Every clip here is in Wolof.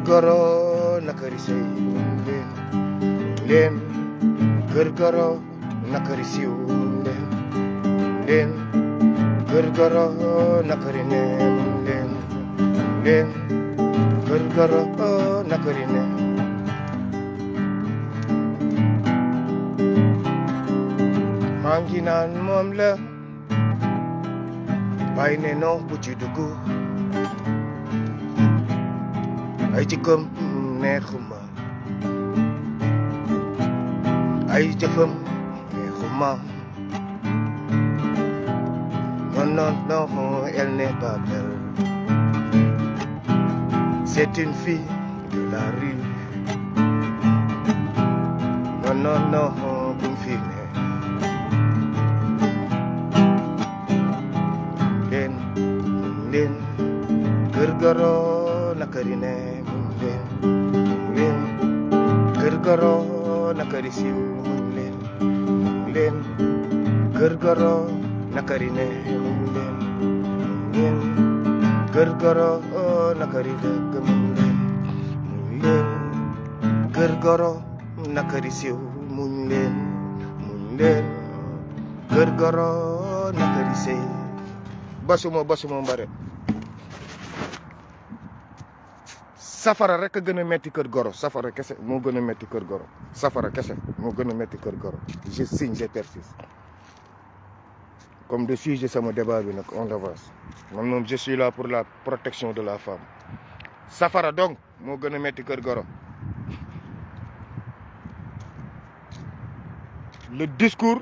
goro nakari sey len kër goro nakari siw len kër goro nakari len kër goro nakari maa ngi naan moom la bàyyi ne non bu ci dugg ay jikkoom neexuma ay jëfam neexuma non elle n'est pas belle c'est une fille de la rue non bu mu fi ne leen kër goro nakari ne leen kër goro nakari siw leen kër goro nakari ne leen kër goro nakari dëgg leen kër goro nakari siw leen kër goro nakari sey basuma mbare safara rek a gën a metti kër goro safara kese moo gën a metti kër goro safara kese moo gën a metti kër goro je signe je persiste comme de sujet sama débat bi nag on avance man moom je suis là pour la protection de la femme safara donc moo gën a metti kër goro le discours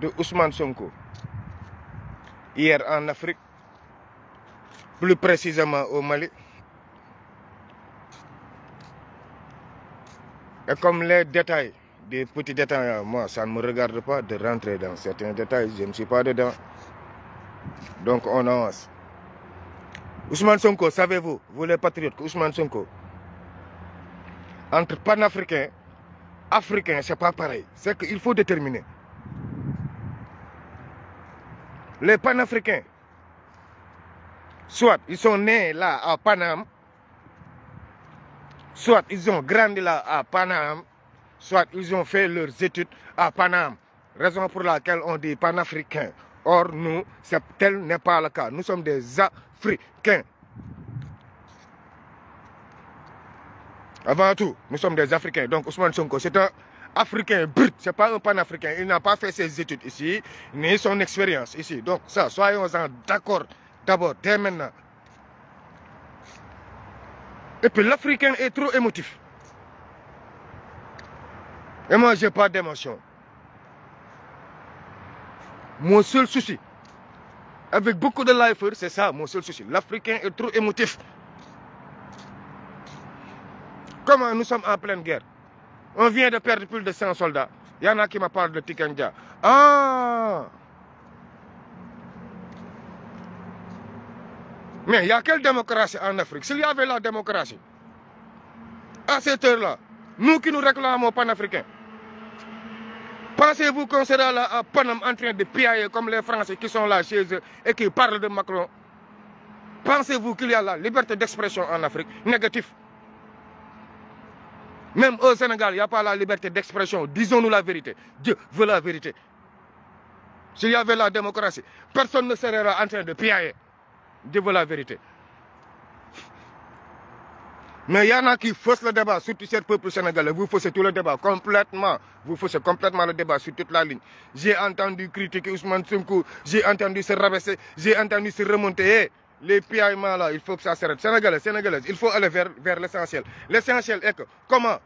de Ousmane Sonko hier en Afrique, plus précisément au Mali. Et comme les détails, des petits détails, moi, ça ne me regarde pas de rentrer dans certains détails, je ne suis pas dedans. Donc on avance. Ousmane Sonko, savez-vous, vous les patriotes, que Ousmane Sonko, entre panafricains, africains, c'est pas pareil. C'est qu'il faut déterminer. Les panafricains, soit ils sont nés là à Paname, soit ils ont grandi là à Paname, soit ils ont fait leurs études à Paname. Raison pour laquelle on dit panafricains. Or, nous, tel n'est pas le cas. Nous sommes des Africains. Avant tout, nous sommes des Africains. Donc, Ousmane Sonko, c'est un Africain brut, c'est pas un panafricain. Il n'a pas fait ses études ici, ni son expérience ici. Donc ça, soyons-en d'accord d'abord, dès maintenant. Et puis l'Africain est trop émotif. Et moi, j'ai pas d'émotion. Mon seul souci, avec beaucoup de lifers, c'est ça, mon seul souci. L'Africain est trop émotif. Comment nous sommes en pleine guerre? On vient de perdre plus de 100 soldats. Il y en a qui me parlent de Tikenja. Ah! Mais il y a quelle démocratie en Afrique? S'il y avait la démocratie, à cette heure-là, nous qui nous réclamons panafricains, pensez-vous qu'on sera là à Paname en train de piailler comme les Français qui sont là chez eux et qui parlent de Macron? Pensez-vous qu'il y a la liberté d'expression en Afrique? Négatif. Même au Sénégal, il n'y a pas la liberté d'expression. Disons-nous la vérité. Dieu veut la vérité. S'il y avait la démocratie, personne ne serait là en train de piailler. Dieu veut la vérité. Mais il y en a qui faussent le débat, surtout ce peuple sénégalais. Vous faussez tout le débat complètement. Vous faussez complètement le débat sur toute la ligne. J'ai entendu critiquer Ousmane Sonko, j'ai entendu se rabaisser, j'ai entendu se remonter. Les piaillements là, il faut que ça s'arrête. Sénégalais, Sénégalaises, il faut aller vers l'essentiel. L'essentiel est que comment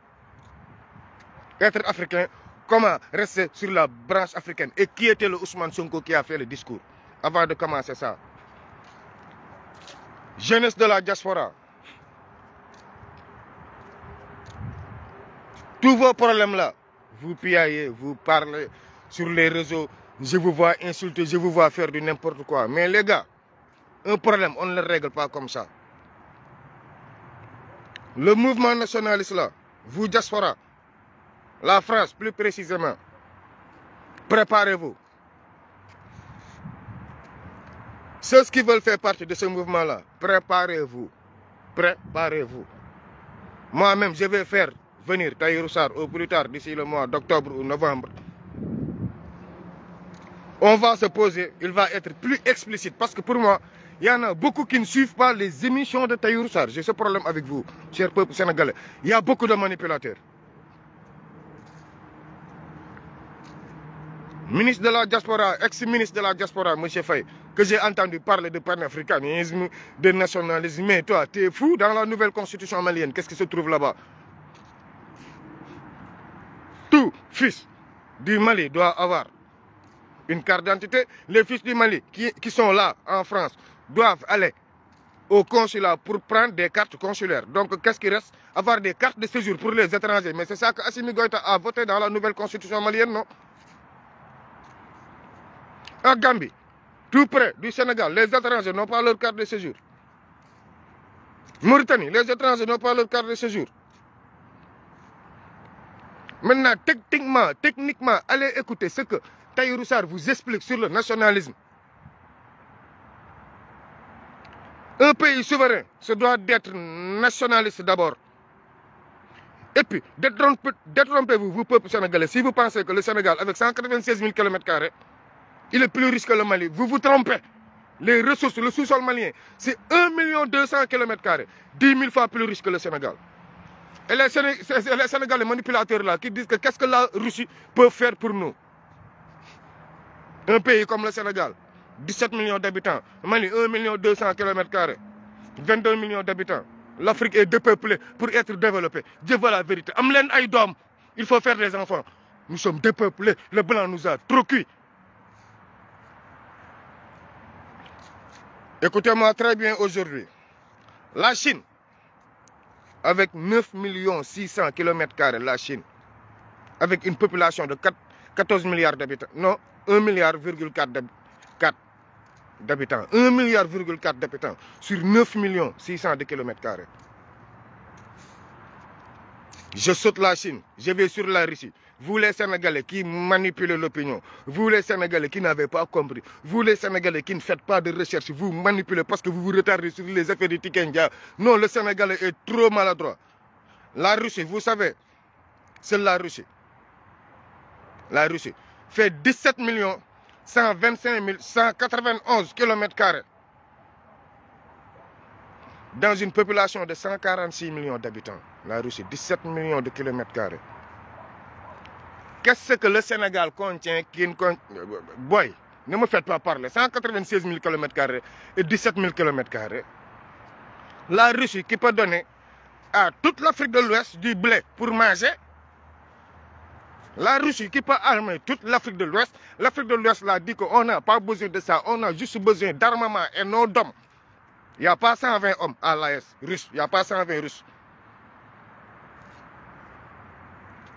être africain, comment rester sur la branche africaine. Et qui était le Ousmane Sonko qui a fait le discours avant de commencer ça? Jeunesse de la diaspora. Tous vos problèmes là, vous piaillez, vous parlez sur les réseaux, je vous vois insulter, je vous vois faire du n'importe quoi. Mais les gars, un problème, on ne le règle pas comme ça. Le mouvement nationaliste là, vous diaspora, la France plus précisément, préparez-vous. Ceux qui veulent faire partie de ce mouvement là, préparez-vous. Préparez-vous. Moi-même, je vais faire venir Tahirou Sarr au plus tard d'ici le mois d'octobre ou novembre. On va se poser, il va être plus explicite. Parce que pour moi, il y en a beaucoup qui ne suivent pas les émissions de Tahirou Sarr. J'ai ce problème avec vous, cher peuple sénégalais. Il y a beaucoup de manipulateurs. Ministre de la diaspora, ex-ministre de la diaspora, M. Faye, que j'ai entendu parler de panafricanisme, de nationalisme. Mais toi, tu es fou dans la nouvelle constitution malienne. Qu'est-ce qui se trouve là-bas? Tout fils du Mali doit avoir une carte d'identité. Les fils du Mali qui sont là en France doivent aller au consulat pour prendre des cartes consulaires. Donc, qu'est-ce qui reste? Avoir des cartes de séjour pour les étrangers. Mais c'est ça que Assimi Goïta a voté dans la nouvelle constitution malienne, non? En Gambie, tout près du Sénégal, les étrangers n'ont pas leur carte de séjour. Mauritanie, les étrangers n'ont pas leur carte de séjour. Maintenant, techniquement, allez écouter ce que Tahirou Sarr vous explique sur le nationalisme. Un pays souverain se doit d'être nationaliste d'abord. Et puis, détrompez-vous, vous, peuple sénégalais, si vous pensez que le Sénégal, avec 196 000 km², il est plus riche que le Mali. Vous vous trompez. Les ressources, le sous-sol malien, c'est 1 200 000 km². 10 000 fois plus riche que le Sénégal. Et les Sénégalais manipulateurs là qui disent que qu'est-ce que la Russie peut faire pour nous? Un pays comme le Sénégal, 17 millions d'habitants. Le Mali, 1 200 000 km². 22 millions d'habitants. L'Afrique est dépeuplée pour être développée. Dieu veut la vérité. Amlen Aïdom, il faut faire des enfants. Nous sommes dépeuplés. Le blanc nous a trop cuits. Écoutez-moi très bien aujourd'hui. La Chine, avec 9 600 000 km², la Chine, avec une population de 14 milliards d'habitants, non, 1,4 milliard d'habitants, 1,4 milliard d'habitants sur 9 600 000 km². Je saute la Chine, je vais sur la Russie. Vous les Sénégalais qui manipulez l'opinion, vous les Sénégalais qui n'avez pas compris, vous les Sénégalais qui ne faites pas de recherche, vous manipulez parce que vous vous retardez sur les effets de Tikendia. Non, le Sénégalais est trop maladroit. La Russie, vous savez, c'est la Russie. La Russie fait 17 125 191 km². Dans une population de 146 millions d'habitants. La Russie, 17 millions de km². Qu'est-ce que le Sénégal contient qui ne contient... Boy, ne me faites pas parler. 196 000 km² et 17 000 km². La Russie qui peut donner à toute l'Afrique de l'Ouest du blé pour manger. La Russie qui peut armer toute l'Afrique de l'Ouest. L'Afrique de l'Ouest l'a dit qu'on n'a pas besoin de ça. On a juste besoin d'armement et non d'hommes. Il n'y a pas 120 hommes à l'AS russe. Il n'y a pas 120 Russes.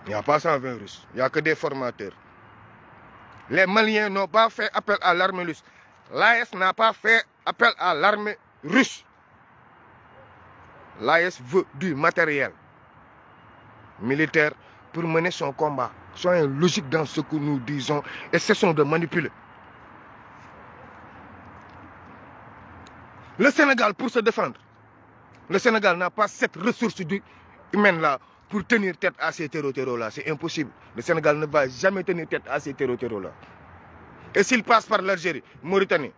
Il n'y a pas 120 Russes. Il n'y a que des formateurs. Les Maliens n'ont pas fait appel à l'armée russe. L'AS n'a pas fait appel à l'armée russe. L'AS veut du matériel militaire pour mener son combat. Soyez logiques dans ce que nous disons et cessons de manipuler. Le Sénégal, pour se défendre, le Sénégal n'a pas cette ressource humaine-là pour tenir tête à ces terreaux-là. C'est impossible. Le Sénégal ne va jamais tenir tête à ces terreaux-là. Et s'il passe par l'Algérie, Mauritanie,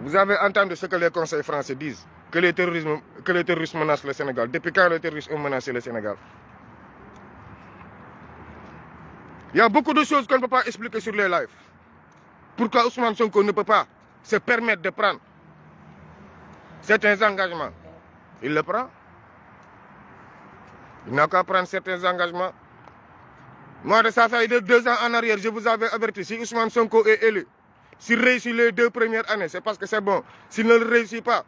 vous avez entendu ce que les conseils français disent, que les terroristes menacent le Sénégal. Depuis quand les terroristes ont menacé le Sénégal? Il y a beaucoup de choses qu'on ne peut pas expliquer sur les lives. Pourquoi Ousmane Sonko ne peut pas se permettre de prendre certains engagements? Il le prend. Il n'a qu'à prendre certains engagements. Moi, de ça fait 2 ans en arrière, je vous avais averti, si Ousmane Sonko est élu, s'il réussit les 2 premières années, c'est parce que c'est bon. S'il ne le réussit pas,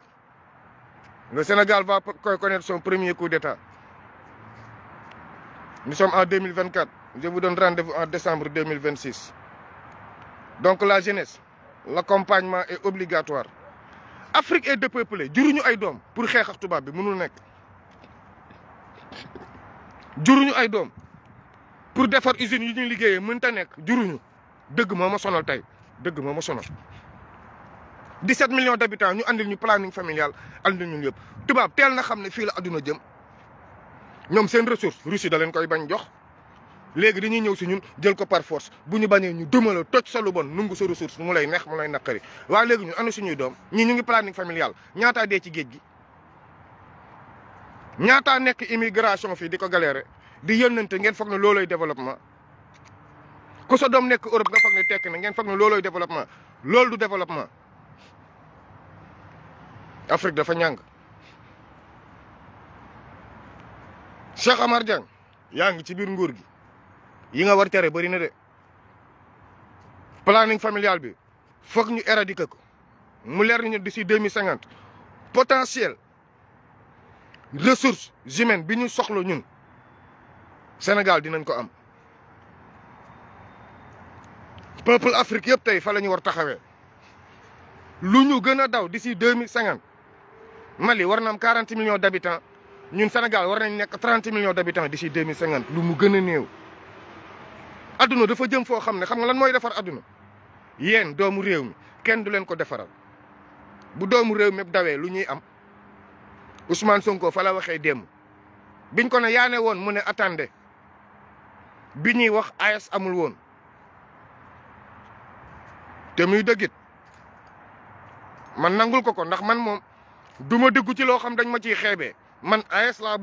le Sénégal va connaître son premier coup d'État. Nous sommes en 2024. Je vous donne rendez-vous en décembre 2026. Donc la jeunesse, l'accompagnement est obligatoire. L'Afrique est dépeuplée. Juruñu ay doom pour xeex ak tubaab bi mënul nekk. Juruñu ay doom pour defar usines yi ñuy liggéeyee mënta nekk. Juruñu. Dëgg moo ma sonal tey. Dëgg moo ma sonal. 17 millions d'habitants ñu andil ñu planning familial andil ñu yëpp tubaab teel na xam ne fii la adduna jëm ñoom seen ressource Russie da leen koy bañ jox léegi dañuy ñëw si ñun jël ko par force bu ñu bañee ñu dëmala toj sa lu bon nungu sa ressource mu lay neex mu lay naqari waaye léegi ñun anu suñuy doom ñii ñu ngi planning familial ñaataa dee ci géej gi ñaataa nekk immigration fii di ko galéré di yónnante ngeen foog ne looloy développement ku sa doom nekk Europe nga foog ne tekk na ngeen foog ne looloy développement loolu du développement Afrique dafa ñàng Cheikh Amar Diagne yaa ngi ci biir nguur gi yi nga war tere bëri na de planning familial bi foog ñu éradiquer ko mu leer ñu d'ici 2050 potentiel ressources humaines bi ñu soxla ñun Sénégal dinañ ko am peuple Afrique yëpp tey fa la ñu war taxawee lu ñu gën a daw d'ici 2050 Mali war na am 40 millions d'habitants ñun Sénégal war nañ nekk 30 millions d'habitants d'ici 2050 lu mu gën a néew. adduna dafa jëm foo xam ne xam nga lan mooy defar adduna yéen doomu réew mi kenn du leen ko defaral bu doomu réew mi dawee lu ñuy am Ousmane Sonko fa la waxee démb biñ ko ne yaane woon mu ne attendez bi ñuy wax AES amul woon te muy dëggit man nangul ko ndax man moom du ma déggu ci loo xam dañ ma ciy xeebee man AES laa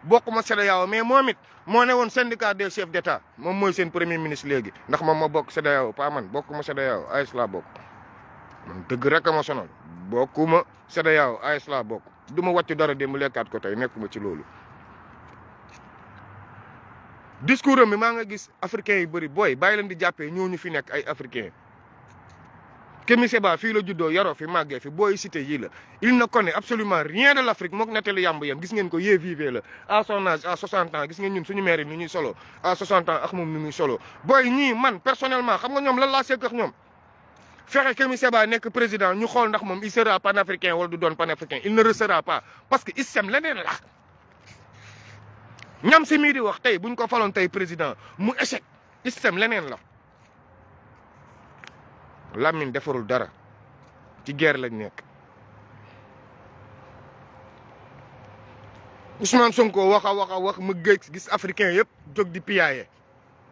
bokkuma CEDEAO mais moom it moo ne woon syndicat des chefs d'État moom mooy seen premier ministre léegi ndax moom ma bokk CEDEAO pas man bokkuma CEDEAO AES laa bokk man dëgg rek a ma sonal bokkuma CEDEAO AES laa bokk du ma wàcc dara démb lekkaat ko tey nekkuma ci loolu. discours am bi maa nga gis africains yi bëri booy bàyyi leen di jàppee ñooñu fi nekk ay africains. Kémi Séba fii la juddoo yaroo fi màggee fi booy cité yii la il ne connaît absolument rien de l'Afrique mook Nathalie Yamb yam gis ngeen ko yee vivee la à son âge à 60 ans gis ngeen ñun suñu maire yi ni ñuy solo à 60 ans ak moom ni muy solo booy ñii man personnellement xam nga ñoom lan laa seq ak ñoom fexe Kémi Séba nekk président ñu xool ndax moom il sera panafricain wala du doon panafricain il ne le sera pas parce que ISEM leneen la ñam si mii di wax tey buñ ko faloon tey président mu échec ISEM leneen la Lamine defarul dara ci guerre lañ nekk Ousmane Sonko wax mu gis africain yëpp jóg di piyaye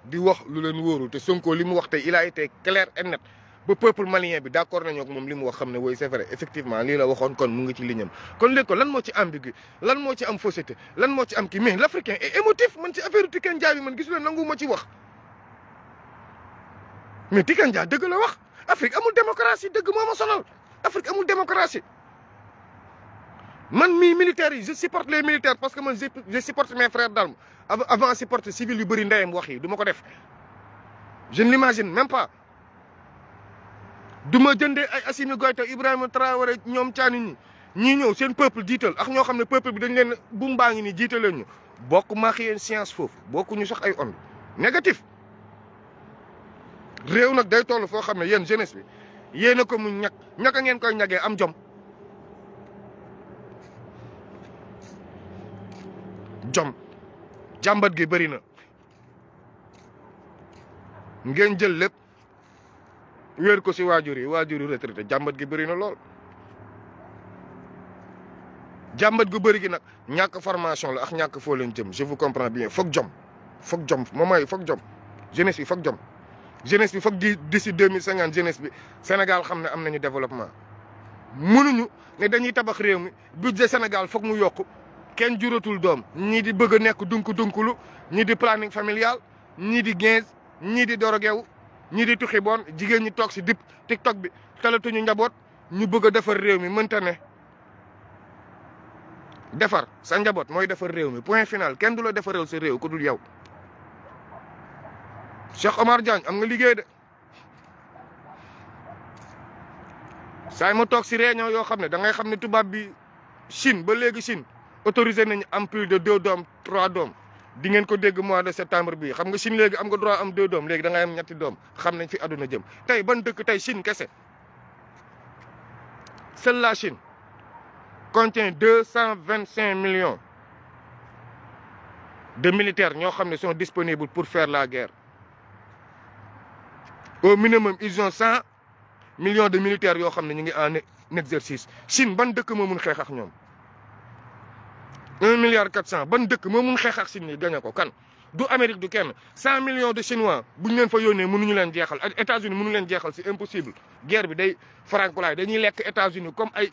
di wax lu leen wóorul te Sonko li mu wax tey il a été clair et net ba peuple malien bi d'accord nañoo ak moom li mu wax xam ne woy c'est vrai effectivement lii la waxoon kon mu ngi ci lignam kon léegi ko lan moo ci ambigu lan moo ci am fausseté lan moo ci am kii mais l'africain est émotif man ci affaire Tiken Jah bi man gisu leen nangu ma ci wax mais Tiken Jah dëgg la wax Afrique amul démocratie dëgg moo ma sonal Afrique amul démocratie man mii militaires yi je supporte les militaires parce que man je supporte mes frères d'armes avant supporter civil yu bëri ndeyam wax yi du ma ko def je ne l'imagine même pas du ma jëndee ay Assimi Goïta Ibrahima Traoré ñoom caani ñii ñëw seen peuple jiital ak ñoo xam ne peuple bi dañ leen buum baa ngi nii jiital leen ñu bokk maax yéen science foofu bokkuñu sax ay onde négatif réew nag day toll foo xam ne yéen jeunesse bi yéen a ko mu ñàkk a ngeen koy ñagee am jom jàmbat gi bëri na ngeen jël lépp wéer ko si waajur yi retraité jàmbat gi bëri na lool jàmbat gu bëri gi nag ñàkk formation la ak ñàkk foo leen jëm je vous comprends bien foog jom moment yi foog jom jeunesse yi foog jom jeunesse bi foog d'ici 2050 jeunesse bi Sénégal xam ne am nañu développement mënuñu ne dañuy tabax réew mi budget Sénégal foog mu yokku kenn juratul doom ñii di bëgg a nekk dunkulu ñii di planning familial ñii di 15 ñii di dorogewu ñii di tuxi boon jigéen ñi toog si dip TikTok bi talatuñu njaboot ñu bëgg a defar réew mi mënta ne defar sa njaboot mooy defar réew mi point final kenn du la defaral sa réew ku dul yow Cheikh Omar Diagne am nga liggéey de saay ma toog si réunion yoo xam ne da ngay xam ne tubaab bi Chine ba léegi Chine autorisé nañu am plus de 2 doom 3 doom di ngeen ko dégg mois de septembre bii xam nga Chine léegi am nga droit am 2 doom léegi da ngay am 3 doom xam nañ fi àdduna jëm tey ban dëkk tey Chine kese seule la Chine contient 225 millions de militaires ñoo xam ne sont disponibles pour faire la guerre au minimum ils ont 100 millions de militaires yoo xam ne ñu ngi en exercice. Chine ban dëkk moo mun xeex ak ñoom 1 milliard 400 ban dëkk moo mun xeex ak Chine ni gañe ko kan du Amérique du kenn 100 millions de Chinois buñ leen fa yónnee mënuñu leen jeexal ak États-Unis mënu leen jeexal c'est impossible. Guerre bi day farankulaay dañuy lekk États-Unis comme ay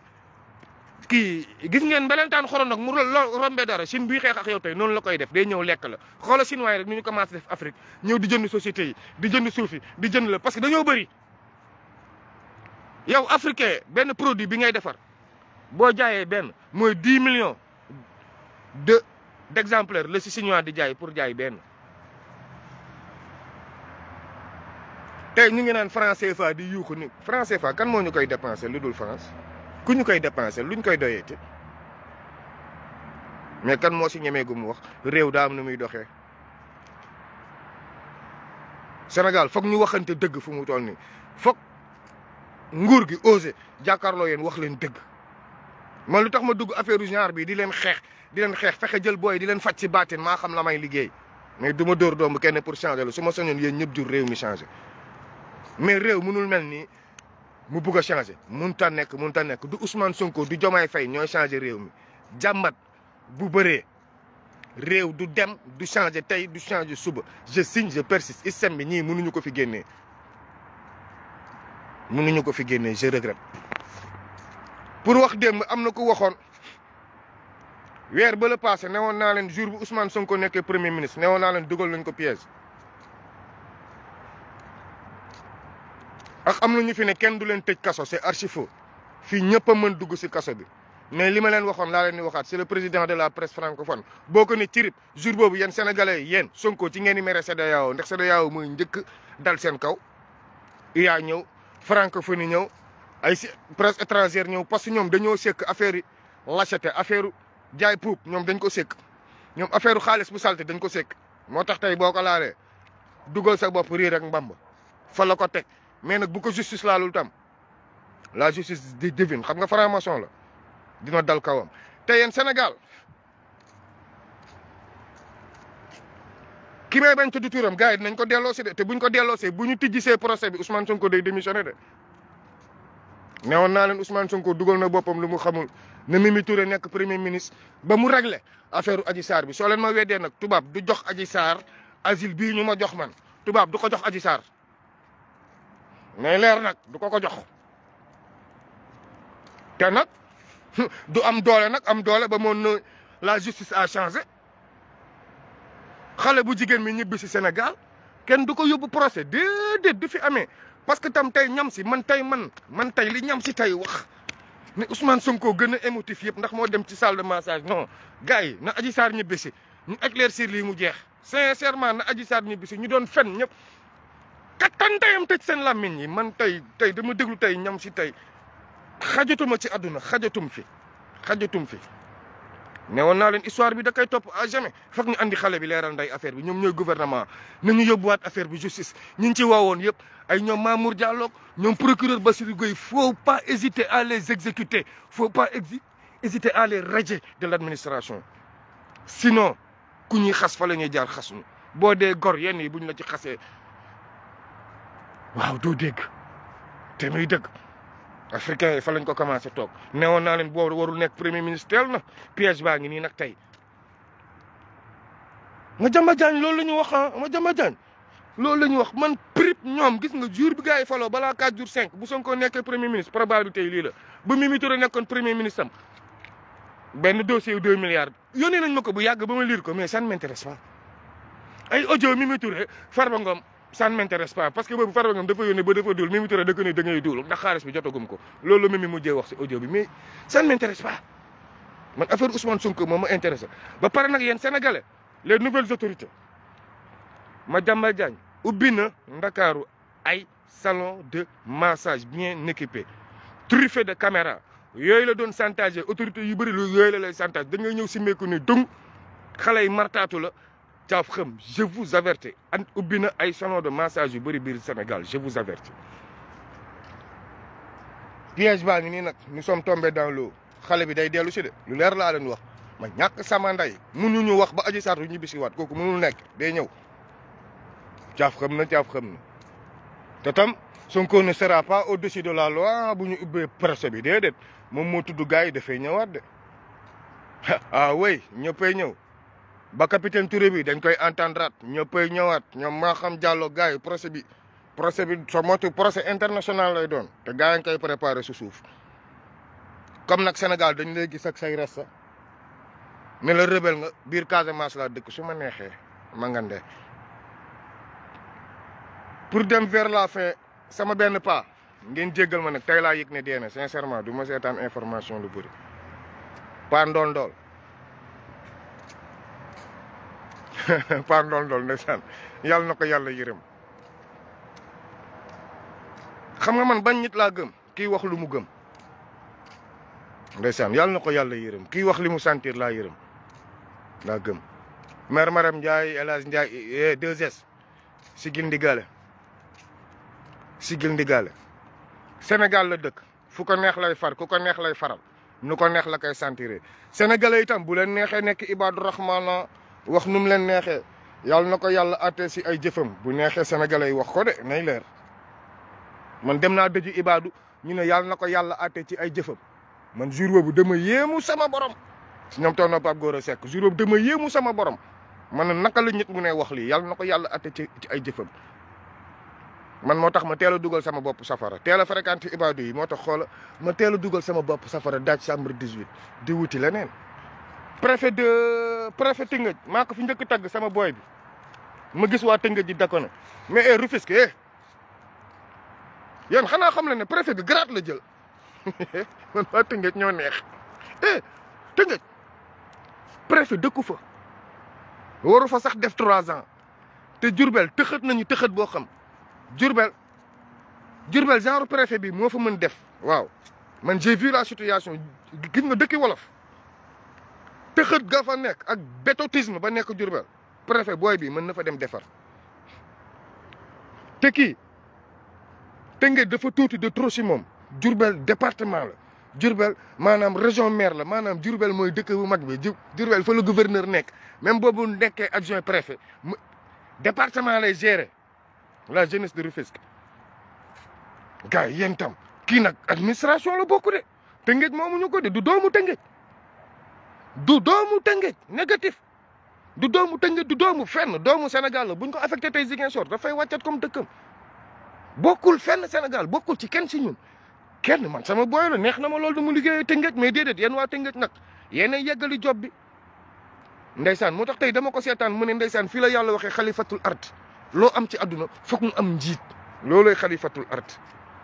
kii gis ngeen belentaan xoron nag mu rombee dara Chine buy xeex ak yow tey noonu la koy def day ñëw lekk la xoola Chinois yi rek ni ñu commencé def Afrique ñëw di jënd sociétés yi di jënd suuf yi di jënd la parce que dañoo bëri yow africain benn produit bi ngay defar boo jaayee benn mooy 10 millions d'exemplaires la si Chinois di jaay pour jaay benn. tey ñu ngi naan franc CFA di yuuxu ni franc CFA kan moo ñu koy dépensé lu dul France ku ñu koy dépensé luñ koy doyeeti mais kan moo si ñemee gu mu wax réew daa am na muy doxee. Sénégal foog ñu waxante dëgg fu mu toll nii foog nguur gi osé jàkkaarloo yéen wax leen dëgg man lu tax ma dugg affaire genre bi di leen xeex fexe jël booy di leen faj ci baatin maa xam la may liggéey mais du ma dóor doom kenn pour changer la su ma soñoon yéen ñëpp jur réew mi changer mais réew mënul mel nii mu bugg a changer mënut a nekk du Ousmane Sonko du Diomaye Faye ñooy changer réew mi jàmmat bu bëree réew du dem du changer tey du changer suba je signe je persiste système bi ñii mënuñu ko fi génnee je regrette. pour wax démb am na ko waxoon weer ba la passé newoon naa leen jour bu Ousmane Sonko nekkee premier ministre newoon naa leen dugal nañ ko piège ak am na ñu fi ne kenn du leen tëj kaso c'est archi faux fii ñëpp a mën dugg si kaso bi mais li ma leen waxoon laa leen di waxaat c'est le président de la presse francophone boo ko ne cirib jour boobu yéen sénégalais yéen Sonko ci ngeen di mere CEDEAO ndax CEDEAO mooy njëkk dal seen kaw IA ñëw francophonie ñëw ay presse étrangère ñëw parce que ñoom dañoo sekk affaire yi lâcheté affaire jaay puub ñoom dañ ko sekk ñoom affaire xaalis bu salte dañ ko sekk moo tax tey boo ko laalee dugal sa bopp riir ak mbamba fa la ko teg mais nag bu ko justice laalul tam la justice divine xam nga franc-maçon la dina dal kawam te yéen Sénégal ki may bañ tudd turam gars yi dinañ ko delloosi de te buñ ko delloosee bu ñu tijjisee procès bi Ousmane Sonko day démissionné de newoon naa leen Ousmane Sonko dugal na boppam lu mu xamul na Mimi Touré nekk premier ministre ba mu réglé affaire Adji Sarr bi soo leen ma weddee nag tubaab du jox Adji Sarr asile bii ñu ma jox man tubaab du ko jox Adji Sarr mais leer nag du ko jox te nag du am doole nag am doole ba moon na la justice a changé xale bu jigéen mi ñibbi si Sénégal kenn du ko yóbbu procès déedéet du fi amee parce que tam tey ñam si man tey li ñam si tey wax ne Ousmane Sonko gën a émotif yëpp ndax moo dem ci salle de massage non gars yi na Adji Sarr ñibbi si ñu éclaircir lii mu jeex sincèrement na Adji Sarr ñibbi si ñu doon fen ñëpp kattantayam tëj seen làmmiñ yi man tey dama déglu tey ñam si tey xajatuma ci àdduna xajatum fi ne woon naa leen histoire bi da koy topp à jamais foog ñu andi xale bi leeral nday affaire bi ñoom ñooy gouvernement nañu yóbbuwaat affaire bi justice ñi ci woowoon yëpp ay ñoom Mamour Diallo ñoom procureur Bassirou Gueye faut pas hésiter à les exécuter faut pas hésiter à les radier de l'administration sinon ku ñuy xas fa la ñuy jaar xas ñu boo dee gor yenn yi buñ la ci xasee waaw doo dégg te muy dëgg africain yi fa lañ ko commencé toog newoon naa leen boo warul nekk premier ministre teel na piège baa ngi nii nag tey Madiambal Diagne loolu la ñu wax ah Madiambal Diagne loolu la ñu wax man prip ñoom gis nga jour bi gars yi faloo balaa 4 jours 5 bu Sonko nekkee premier ministre probabilité yi lii la ba Mimi Touré nekkoon premier ministre am benn dossier yu 2 milliards yónnee nañ ma ko bu yàgg ba ma lire ko mais ça ne m'intéresse pas ay audio Mimi Touré Farba Ngom ça ne m'intéresse pas parce que boobu Farba Ngom dafa yónnee ba dafa dul Mimi Touré da ko ne da ngay dul ndax xaalis bi jotagum ko loolu Mimi mujjee wax si audio bi mais ça ne m'intéresse pas man affaire Ousmane Sonko moom ma intéressé ba pare nag yéen sénégalais les nouvelles autorités Madiambal Diagne ubbi na Ndakaaru ay salon de massage bien équipé truffé de caméra yooyu la doon chantage autorité yu bëri lu yooyu la lay chantage da ngay ñëw si meeku ni dung xale yi martaatu la caaf xam je vous avertis an ubbi na ay salon de massage yu bëri biir Sénégal je vous avertis piège baa ngi nii nag nous sommes tombés dans l'eau xale bi day dellu si de lu leer laa leen wax ma ñàkk sama nday mënuñu wax ba Adji Sarr du ñibbi si waat kooku mënul nekk day ñëw caaf xam na te tam Sonko ne sera pas au-dessus de la loi bu ñu ubbee procès bi déedéet moom moo tudd gars yi dafay ñëwaat de ah oui ñëppay ñëw ba capitaine Touré bi dañ koy entendre ñëppay ñëwaat ñoom maa xam Diallo gars yi procès bi sa motu procès international lay doon te gars yi koy préparé su suuf comme nag Sénégal dañ lay gis ak say resta ne la rebelle nga biir Casamance laa dëkk su ma neexee ma ngande pour dem vers la fin sama benn pas ngeen jéggal ma nag tey laa yëg ne dee na sincèrement du ma seetaan information lu bëri pa ndool pa ndool ndeysaan yàlla na ko yàlla yërëm xam nga man bañ nit laa gëm kii wax lu mu gëm ndeysaan yàlla na ko yàlla yërëm kii wax li mu sentir laa yërëm laa gëm mère Maram Ndiaye El Hadj Ndiaye 2S sigil ndigale Sénégal la dëkk fu ko neex lay far ku ko neex lay faral nu ko neex la koy sentiré sénégalais itam bu leen neexee nekk Ibadu Rahmana wax nu mu leen neexee yàlla na ko yàlla atte si ay jëfam bu neexee sénégalais yi wax ko de nay leer man dem naa dëju Ibadu ñu ne yàlla na ko yàlla atte ci ay jëfam man jour boobu dama yéemu sama borom si ñoom toog na Pape Gora Seck jour boobu dama yéemu sama borom man naka la nit mu ne wax lii yàlla na ko yàlla atte ci ay jëfam man moo tax ma teel a dugal sama bopp safara teel a fréquenté Ibadu yi moo tax xoola ma teel a dugal sama bopp safara daaj chambre 18 di wuti leneen préfet Tëngëj maa ko fi njëkk tagg sama boy bi ma gis waa Tëngëj ji dako na mais Rufisque yéen xanaa xam la ne préfet bi grade la jël man waa Tëngëj ñoo neex Tëngëj préfet dëkku fa waru fa sax def 3 ans te Diourbel tëxët nañu tëxët boo xam Diourbel genre préfet bi moo fa mën def waaw man j'ai vu la situation gis nga dëkki wolof tëxët ga fa nekk ak bétotisme ba nekk Diourbel préfet booy bi mën na fa dem defar te kii Tëngéej dafa tuuti de trop si moom Diourbel département la Diourbel maanaam région maire la maanaam Diourbel mooy dëkk bu mag bi Diourbel fa la gouverneur nekk même boobu nekkee adjoint préfet département lay gérer la jeunesse de Rufisque gars yi yéen tam kii nag administration la bokk de Tëngéej moomuñu ko de du doomu Tëngéej négatif du doomu Tëngéej du doomu fenn doomu Sénégal la buñ ko affecté tey Ziguinchor dafay wàccat comme dëkkam bokkul fenn Sénégal bokkul ci kenn si ñun kenn man sama boy la neex na ma loolu du mu liggéeyee Tëngéej mais déedéet yéen waa Tëngéej nag yéenay yeggali job bi ndeysaan moo tax tey dama ko seetaan mu ne ndeysaan fii la yàlla waxee xalifatul ard loo am ci àdduna foog mu am njiit loolooy xalifatul ard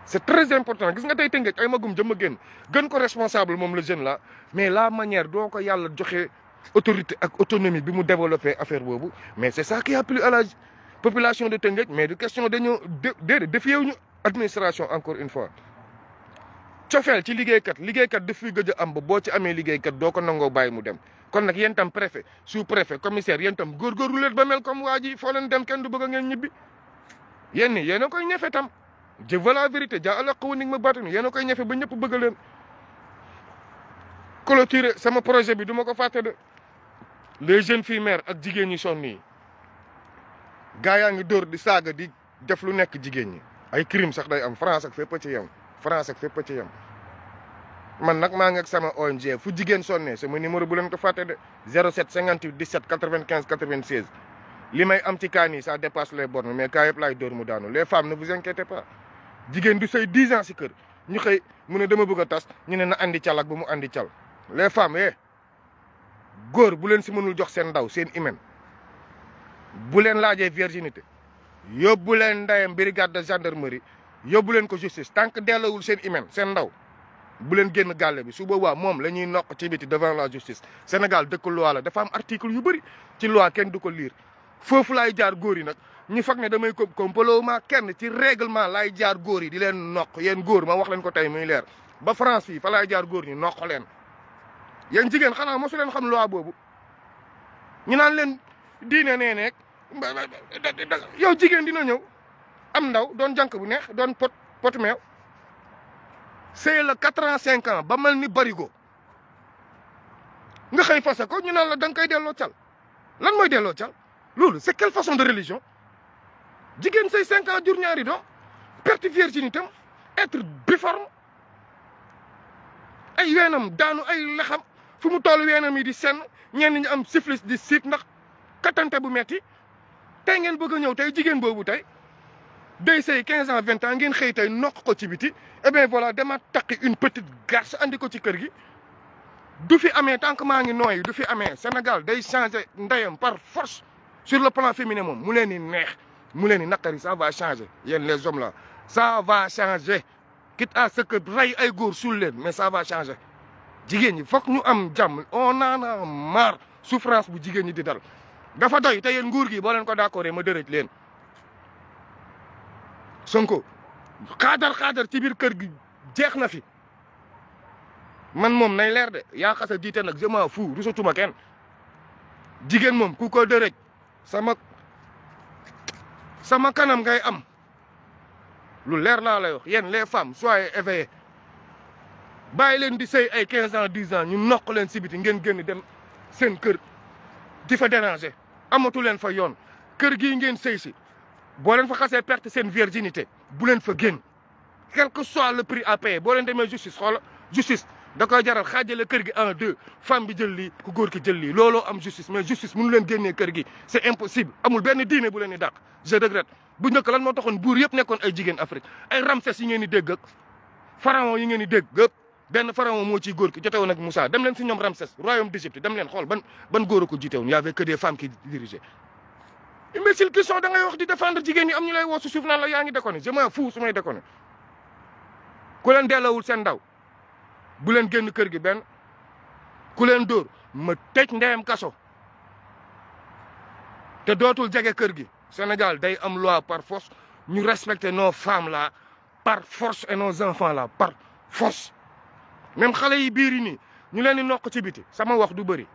c'est très important gis nga tey Tëngéej ay magum jëm a gën ko responsable moom le jeune là mais la manière doo ko yàlla joxe autorité ak autonomie bi mu développé affaire boobu mais c'est ça qui a plu à la population de Tëngéej mais du question dañoo déedéet defeewuñu administration encore une fois cofeel ci liggéeykat daf fi gëj a am ba boo ci amee liggéeykat doo ko nangoo bàyyi mu dem kon nag yéen tam préfet sous préfet commissaire yéen tam góorgóorlu leen ba mel comme waa ji foo leen dem kenn du bëgg a ngeen ñibbi yéen ni yéen a koy ñefe tam je veux la vérité ja àla xaw nig ma baatuni yéen a koy ñefe ba ñëpp bëgg leen clôturer sama projet bi du ma ko fàtte de les jeunes filles mères ak jigéen ñi sonn yi gaa yaa ngi dóor di saaga di def lu nekk jigéen ñi ay crime sax day am France ak fépp ci yem man nag maa ngi ak sama ONG fu jigéen sonnee sama numéro bu leen ko fàtte de 07 58 17 95 96 li may am ci kaa nii ça dépasse les bornes mais kaa yëpp laay dóor mu daanu les femmes ne vous inquiétez pas jigéen du sëy 10 ans si kër ñu xëy mu ne dama bëgg a tas ñu ne na andi cal ak bu mu andi cal les femmes góor bu leen si mënul jox seen ndaw seen hymen bu leen laajee virginité yóbbu leen ndeyam brigade de gendarmerie yóbbu leen ko justice tant que delloowul seen hymen seen ndaw bu leen génn gàlle bi su boobaa moom la ñuy noq ci biti devant la justice Sénégal dëkk loi la dafa am article yu bëri ci loi kenn du ko lire foofu laay jaar góor yi nag ñu foog ne damay kompaloo ma kenn ci règlement laay jaar góor yi di leen noq yéen góor ma wax leen ko tey muy leer ba France fii fa laay jaar góor ñi noq leen yéen jigéen xanaa mosu leen xam loi boobu ñu naan leen diine nee nekk yow jigéen dina ñëw am ndaw doon jànk bu neex doon pot meew sëy la 4 ans 5 ans ba mel ni barigo nga xëy fase ko ñu naan la da nga koy delloo cal lan mooy delloo cal loolu c'est quelle façon de religion jigéen sëy 5 ans jur ñaari doom perte virginité am être biforme ay weenam daanu ay laxam fu mu toll weenam yi di senn ñenn ñi am syphilis di siit ndax katante bu metti tey ngeen bëgg a ñëw tey jigéen boobu tey day sëy 15 ans 20 ans ngeen xëy tey nokk ko ci biti et bien voilà dama takki une petite garce andi ko ci kër gi du fi amee tant que maa ngi nooyi du fi amee Sénégal day changer ndeyam par force sur le plan féminin moom mu leen di neex mu leen di naqari ça va changer yéen les hommes là ça va changer quitte à ce que rey ay góor suul leen mais ça va changer jigéen ñi foog ñu am jàmm on en a marre souffrance bu jigéen ñi di dal dafa doy te yéen nguur gi boo leen ko d'accord ma dërëj leen Sonko xaadar ci biir kër gi jeex na fi man moom nay leer de yaa xasa diite nag je m'en fous rusatuma kenn jigéen moom ku ko dërëj sama kanam ngay am lu leer laa lay wax yéen les femmes soyez éveillées bàyyi leen di sëy ay 15 ans 10 ans ñu noq leen si biti ngeen génn dem seen kër di fa déranger amatu leen fa yoon kër gii ngeen sëy si boo leen fa xasee perte seen virginité bu leen fa génn quel que soit le prix à payer boo leen demee justice xoola justice da koy jaral xaajale kër gi en deux femme bi jël lii ku góor ki jël lii looloo am justice mais justice mënu leen génnee kër gi c'est impossible amul benn diine bu leen di dàq je regrette bu njëkk lan moo taxoon buur yëpp nekkoon ay jigéen Afrique ay Ramsès yi ngeen di dégg ak pharaon yi ngeen di dégg yëpp benn pharaon moo ciy góor ki jotewoon ak Moussa dem leen si ñoom Ramsès royaume d'Égypte dem leen xool ban góor a ko jiite woon y avait que des femmes qui dirigeaient imbécile qui sont da ngay wax di défendre jigéen ñi am ñu lay woo su suuf naan la yaa ngi déconné je m'en fous su may déconné ku leen delloowul seen ndaw bu leen génn kër gi benn ku leen dóor ma tëj ndeyam kaso te dootul jege kër gi Sénégal day am loi par force ñu respecter nos femmes là par force et nos enfants là par force même xale yi biir yi nii ñu leen di nokk ci biti sama wax du bëri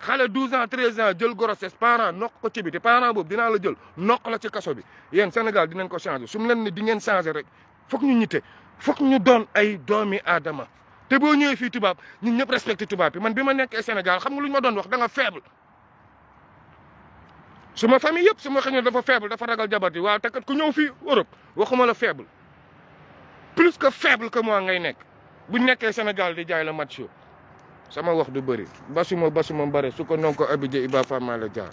xale 12 ans 13 ans jël grossesse parent nokk ko ci biti parent boobu dinaa la jël nokk la ci kaso bi yéen Sénégal dinañ ko changer su mu leen ne di ngeen changer rek foog ñu ñite foog ñu doon ay doomi aadama te boo ñëwee fii tubaab ñun ñëpp respecté tubaab bi man bi ma nekkee Sénégal xam nga lu ñu ma doon wax da nga faible suma famille yëpp su ma xëy dafa faible dafa ragal jabar yi waaw te kat ku ñëw fii Europe waxuma la faible plus que faible que moi ngay nekk bu nekkee Sénégal di jaay la match sama wax du bëri basuma bare su ko non ko abidé Iba Fama la jaar